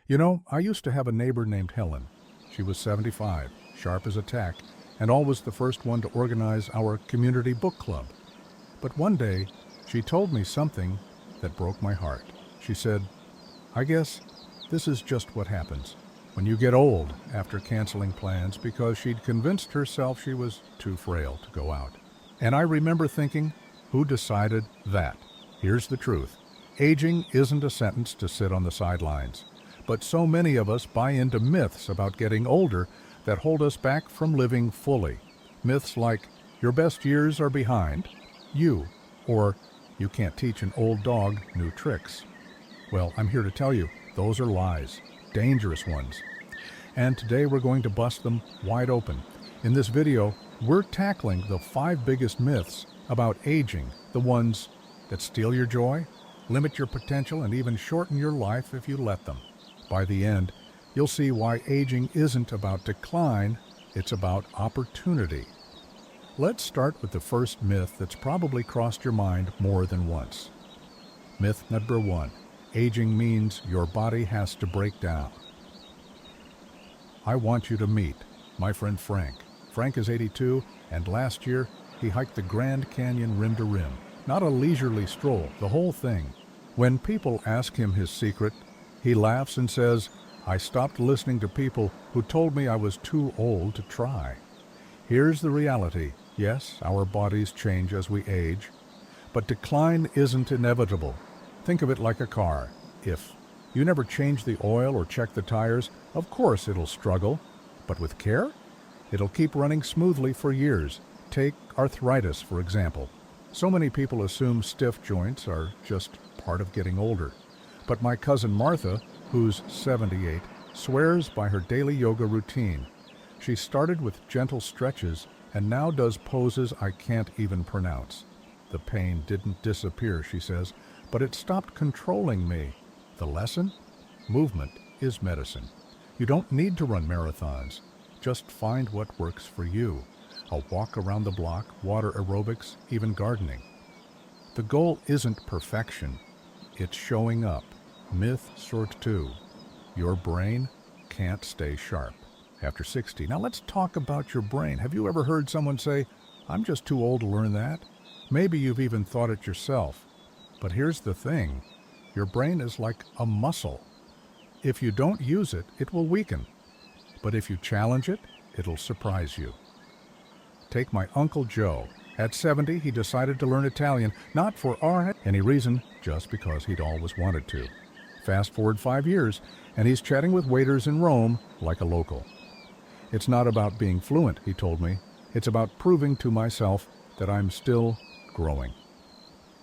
You know, I used to have a neighbor named Helen. She was 75, sharp as a tack, and always the first one to organize our community book club. But one day, she told me something that broke my heart. She said, "I guess this is just what happens when you get old," after canceling plans because she'd convinced herself she was too frail to go out. And I remember thinking, who decided that? Here's the truth. Aging isn't a sentence to sit on the sidelines. But so many of us buy into myths about getting older that hold us back from living fully. Myths like, your best years are behind you, or you can't teach an old dog new tricks. Well, I'm here to tell you, those are lies, dangerous ones. And today we're going to bust them wide open. In this video, we're tackling the 5 biggest myths about aging, the ones that steal your joy, limit your potential, and even shorten your life if you let them. By the end, you'll see why aging isn't about decline, it's about opportunity. Let's start with the first myth that's probably crossed your mind more than once. Myth number 1, aging means your body has to break down. I want you to meet my friend Frank. Frank is 82, and last year he hiked the Grand Canyon rim to rim. Not a leisurely stroll, the whole thing. When people ask him his secret, he laughs and says, "I stopped listening to people who told me I was too old to try." Here's the reality. Yes, our bodies change as we age, but decline isn't inevitable. Think of it like a car. If you never change the oil or check the tires, of course it'll struggle, but with care, it'll keep running smoothly for years. Take arthritis, for example. So many people assume stiff joints are just part of getting older. But my cousin Martha, who's 78, swears by her daily yoga routine. She started with gentle stretches and now does poses I can't even pronounce. The pain didn't disappear, she says, but it stopped controlling me. The lesson? Movement is medicine. You don't need to run marathons. Just find what works for you. A walk around the block, water aerobics, even gardening. The goal isn't perfection. It's showing up. Myth sort 2. Your brain can't stay sharp after 60. Now let's talk about your brain. Have you ever heard someone say, "I'm just too old to learn that"? Maybe you've even thought it yourself. But here's the thing. Your brain is like a muscle. If you don't use it, it will weaken. But if you challenge it, it'll surprise you. Take my Uncle Joe. At 70, he decided to learn Italian, not for any reason, just because he'd always wanted to. Fast forward 5 years, and he's chatting with waiters in Rome like a local. It's not about being fluent, he told me. It's about proving to myself that I'm still growing.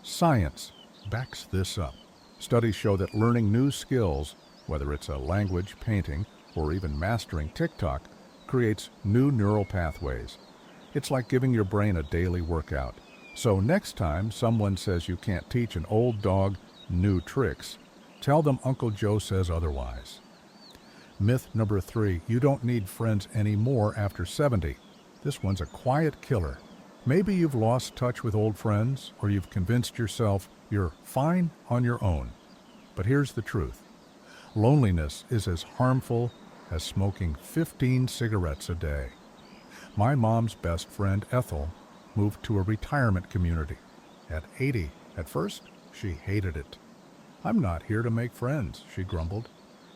Science backs this up. Studies show that learning new skills, whether it's a language, painting, or even mastering TikTok, creates new neural pathways. It's like giving your brain a daily workout. So next time someone says you can't teach an old dog new tricks, tell them Uncle Joe says otherwise. Myth number 3, you don't need friends anymore after 70. This one's a quiet killer. Maybe you've lost touch with old friends, or you've convinced yourself you're fine on your own. But here's the truth. Loneliness is as harmful as smoking 15 cigarettes a day. My mom's best friend, Ethel, moved to a retirement community. At 80, at first, she hated it. "I'm not here to make friends," she grumbled.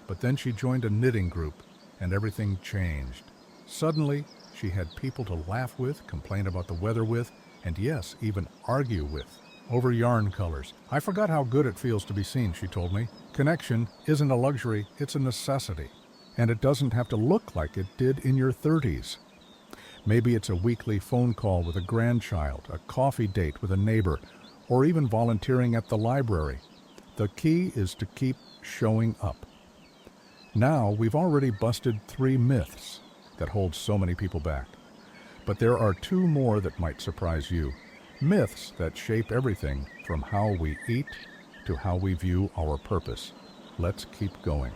But then she joined a knitting group, and everything changed. Suddenly, she had people to laugh with, complain about the weather with, and yes, even argue with, over yarn colors. "I forgot how good it feels to be seen," she told me. Connection isn't a luxury, it's a necessity. And it doesn't have to look like it did in your 30s. Maybe it's a weekly phone call with a grandchild, a coffee date with a neighbor, or even volunteering at the library. The key is to keep showing up. Now, we've already busted 3 myths that hold so many people back. But there are 2 more that might surprise you. Myths that shape everything from how we eat to how we view our purpose. Let's keep going.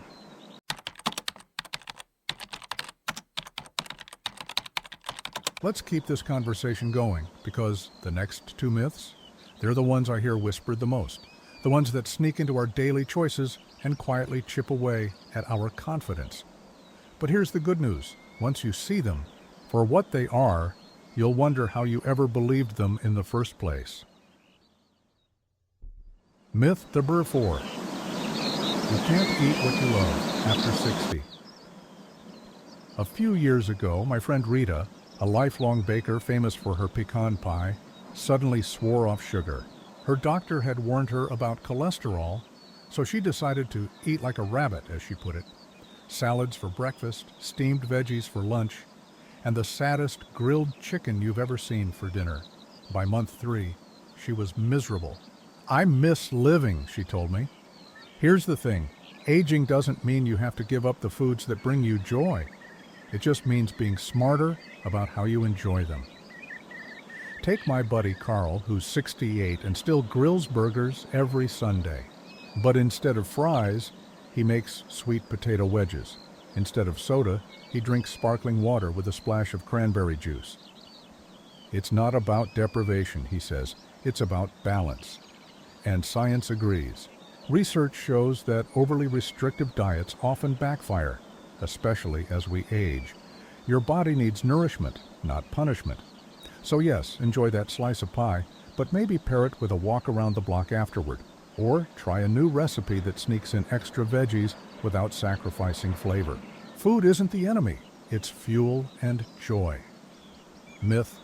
Let's keep this conversation going, because the next 2 myths, they're the ones I hear whispered the most. the ones that sneak into our daily choices and quietly chip away at our confidence. But here's the good news. Once you see them for what they are, you'll wonder how you ever believed them in the first place. Myth number 4. You can't eat what you love after 60. A few years ago, my friend Rita, a lifelong baker famous for her pecan pie, suddenly swore off sugar. Her doctor had warned her about cholesterol, so she decided to eat like a rabbit, as she put it. Salads for breakfast, steamed veggies for lunch, and the saddest grilled chicken you've ever seen for dinner. By month 3, she was miserable. "I miss living," she told me. Here's the thing. Aging doesn't mean you have to give up the foods that bring you joy. It just means being smarter about how you enjoy them. Take my buddy Carl, who's 68 and still grills burgers every Sunday. But instead of fries, he makes sweet potato wedges. Instead of soda, he drinks sparkling water with a splash of cranberry juice. It's not about deprivation, he says. It's about balance. And science agrees. Research shows that overly restrictive diets often backfire, especially as we age. Your body needs nourishment, not punishment. So yes, enjoy that slice of pie, but maybe pair it with a walk around the block afterward. Or try a new recipe that sneaks in extra veggies without sacrificing flavor. Food isn't the enemy, it's fuel and joy. Myth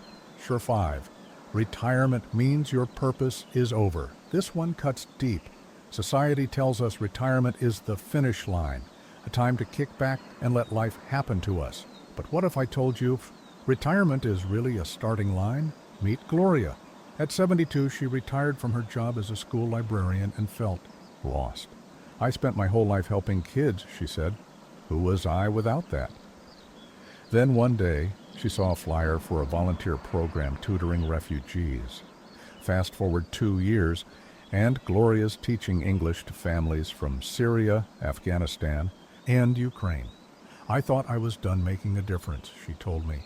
number 5. Retirement means your purpose is over. This one cuts deep. Society tells us retirement is the finish line, a time to kick back and let life happen to us. But what if I told you retirement is really a starting line? Meet Gloria. At 72, she retired from her job as a school librarian and felt lost. "I spent my whole life helping kids," she said. Who was I without that? Then one day, she saw a flyer for a volunteer program tutoring refugees. Fast forward 2 years, and Gloria's teaching English to families from Syria, Afghanistan, and Ukraine. "I thought I was done making a difference," she told me.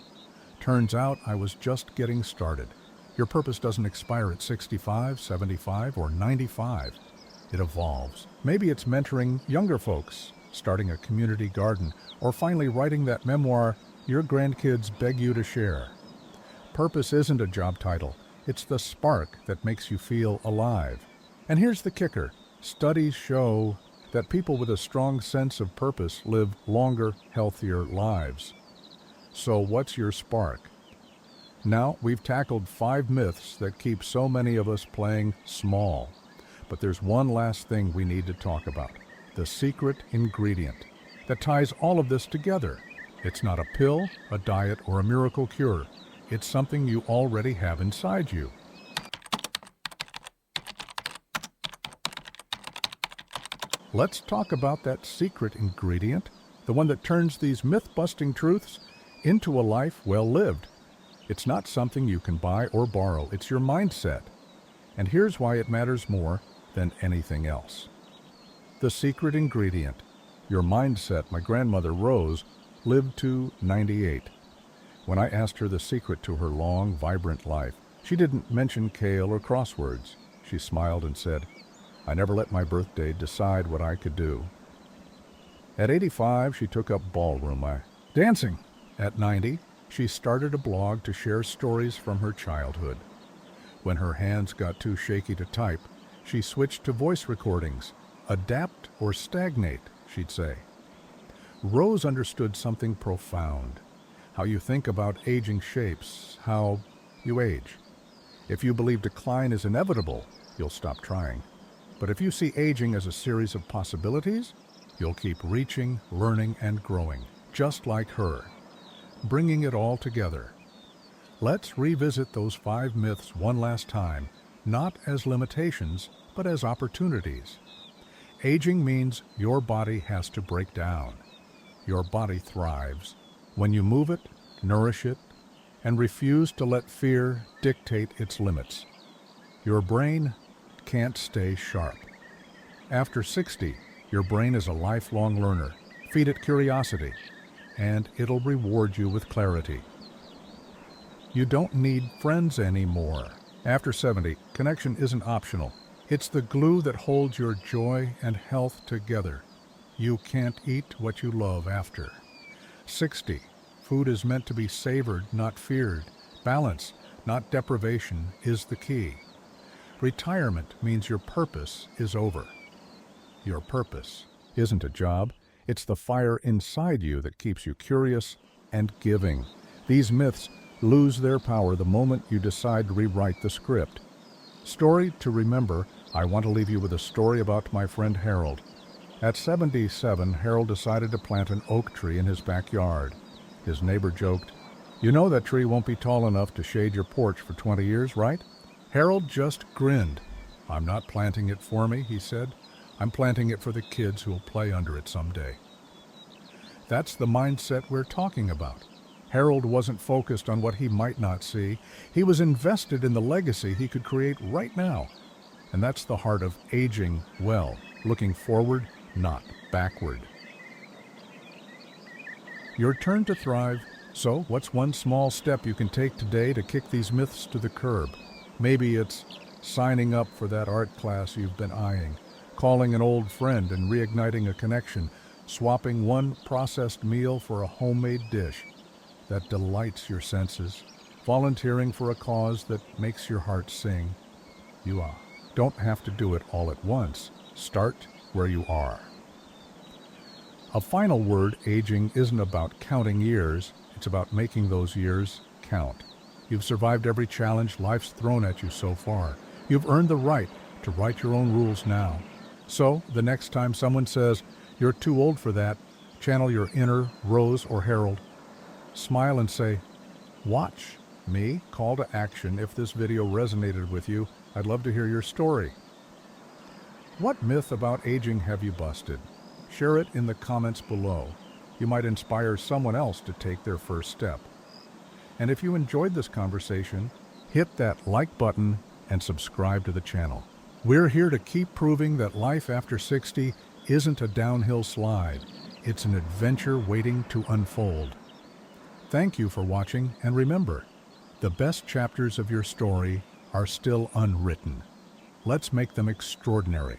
"Turns out I was just getting started." Your purpose doesn't expire at 65, 75, or 95. It evolves. Maybe it's mentoring younger folks, starting a community garden, or finally writing that memoir your grandkids beg you to share. Purpose isn't a job title. It's the spark that makes you feel alive. And here's the kicker. Studies show that people with a strong sense of purpose live longer, healthier lives. So what's your spark? Now, we've tackled 5 myths that keep so many of us playing small. But there's one last thing we need to talk about. The secret ingredient that ties all of this together. It's not a pill, a diet, or a miracle cure. It's something you already have inside you. Let's talk about that secret ingredient, the one that turns these myth-busting truths into a life well lived. It's not something you can buy or borrow. It's your mindset. And here's why it matters more than anything else. The secret ingredient, your mindset. My grandmother, Rose, lived to 98. When I asked her the secret to her long, vibrant life, she didn't mention kale or crosswords. She smiled and said, "I never let my birthday decide what I could do." At 85, she took up ballroom dancing. At 90, she started a blog to share stories from her childhood. When her hands got too shaky to type, she switched to voice recordings. Adapt or stagnate, she'd say. Rose understood something profound. How you think about aging shapes how you age. If you believe decline is inevitable, you'll stop trying. But if you see aging as a series of possibilities, you'll keep reaching, learning, and growing, just like her. Bringing it all together. Let's revisit those 5 myths one last time, not as limitations, but as opportunities. Aging means your body has to break down. Your body thrives when you move it, nourish it, and refuse to let fear dictate its limits. Your brain can't stay sharp. After 60, your brain is a lifelong learner. Feed it curiosity, and it'll reward you with clarity. You don't need friends anymore. After 70, connection isn't optional. It's the glue that holds your joy and health together. You can't eat what you love after. 60. Food is meant to be savored, not feared. Balance, not deprivation, is the key. Retirement means your purpose is over. Your purpose isn't a job. It's the fire inside you that keeps you curious and giving. These myths lose their power the moment you decide to rewrite the script. Story to remember, I want to leave you with a story about my friend Harold. At 77, Harold decided to plant an oak tree in his backyard. His neighbor joked, "You know that tree won't be tall enough to shade your porch for 20 years, right?" Harold just grinned. "I'm not planting it for me," he said. "I'm planting it for the kids who'll play under it someday." That's the mindset we're talking about. Harold wasn't focused on what he might not see. He was invested in the legacy he could create right now. And that's the heart of aging well, looking forward, not backward. Your turn to thrive. So, what's one small step you can take today to kick these myths to the curb? Maybe it's signing up for that art class you've been eyeing, calling an old friend and reigniting a connection, swapping one processed meal for a homemade dish that delights your senses, volunteering for a cause that makes your heart sing. You don't have to do it all at once. Start where you are. A final word, aging isn't about counting years, it's about making those years count. You've survived every challenge life's thrown at you so far. You've earned the right to write your own rules now. So, the next time someone says, "You're too old for that," channel your inner Rose or Harold. Smile and say, "Watch me." Call to action. If this video resonated with you, I'd love to hear your story. What myth about aging have you busted? Share it in the comments below. You might inspire someone else to take their first step. And if you enjoyed this conversation, hit that like button and subscribe to the channel. We're here to keep proving that life after 60 isn't a downhill slide. It's an adventure waiting to unfold. Thank you for watching, and remember, the best chapters of your story are still unwritten. Let's make them extraordinary.